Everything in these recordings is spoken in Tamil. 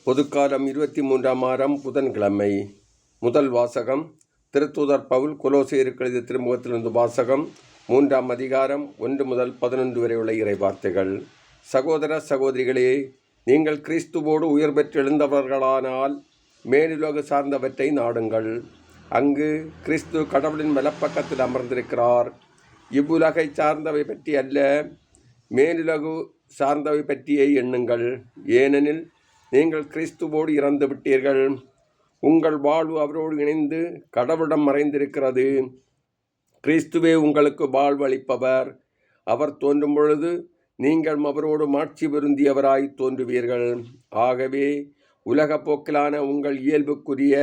பொதுக்காலம் 23ஆம் வாரம் புதன்கிழமை. முதல் வாசகம் திருத்தூதர் பவுல் கொலோசியருக்கு எழுதிய திருமுகத்திலிருந்து வாசகம். 3ஆம் அதிகாரம் 1 முதல் 11 வரை உள்ள இறை வார்த்தைகள். சகோதர சகோதரிகளே, நீங்கள் கிறிஸ்துவோடு உயிர் பெற்று எழுந்தவர்களானால் மேலுலகு சார்ந்தவற்றை நாடுங்கள். அங்கு கிறிஸ்து கடவுளின் வலப்பக்கத்தில் அமர்ந்திருக்கிறார். இவ்வுலகை சார்ந்தவை பற்றி அல்ல, மேலுலகு சார்ந்தவை பற்றியே எண்ணுங்கள். ஏனெனில் நீங்கள் கிறிஸ்துவோடு இறந்து விட்டீர்கள். உங்கள் வாழ்வு அவரோடு இணைந்து கடவுளிடம் மறைந்திருக்கிறது. கிறிஸ்துவே உங்களுக்கு வாழ்வு அளிப்பவர். அவர் தோன்றும் பொழுது நீங்கள் அவரோடு மாட்சி பொருந்தியவராய் தோன்றுவீர்கள். ஆகவே உலக போக்கிலான உங்கள் இயல்புக்குரிய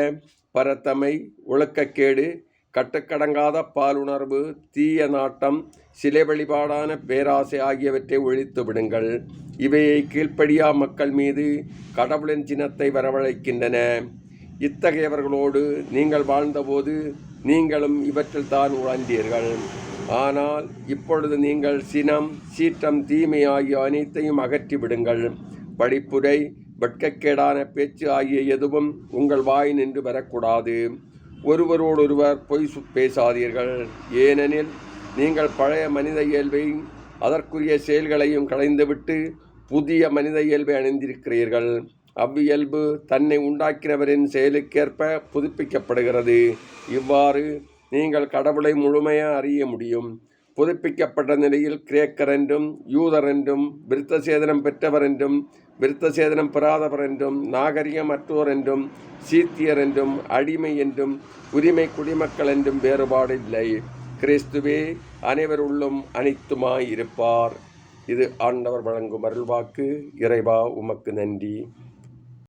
பரத்தமை, ஒழுக்கக்கேடு, கட்டுக்கடங்காத பாலுணர்வு, தீய நாட்டம், சிலை வழிபாடான பேராசை ஆகியவற்றை ஒழித்து விடுங்கள். இவையை கீழ்ப்படியா மக்கள் மீது கடவுளின் சினத்தை வரவழைக்கின்றன. இத்தகையவர்களோடு நீங்கள் வாழ்ந்தபோது நீங்களும் இவற்றில் தான் உழந்தீர்கள். ஆனால் இப்பொழுது நீங்கள் சினம், சீற்றம், தீமை ஆகிய அனைத்தையும் அகற்றி விடுங்கள். படிப்புரை, வெட்கக்கேடான பேச்சு ஆகிய எதுவும் உங்கள் வாய் நின்று வரக்கூடாது. ஒருவரோடொருவர் பொய் பேசாதீர்கள். ஏனெனில் நீங்கள் பழைய மனித இயல்பையும் அதற்குரிய செயல்களையும் களைந்துவிட்டு புதிய மனித இயல்பை அணிந்திருக்கிறீர்கள். அவ்வியல்பு தன்னை உண்டாக்கினவரின் செயலுக்கேற்ப புதுப்பிக்கப்படுகிறது. இவ்வாறு நீங்கள் கடவுளை முழுமையாக அறிய முடியும். புதுப்பிக்கப்பட்ட நிலையில் கிரேக்கர் என்றும், யூதர் என்றும், விருத்த சேதனம் பெற்றவர் என்றும், விருத்த சேதனம் பெறாதவர் என்றும், நாகரிகமற்றோர் என்றும், சீத்தியர் என்றும், அடிமை என்றும், உரிமை குடிமக்கள் என்றும் வேறுபாடு இல்லை. கிறிஸ்துவே அனைவருள்ளும் அனைத்துமாய் இருப்பார். இது ஆண்டவர் வழங்கும் அருள்வாக்கு. இறைவா, உமக்கு நன்றி.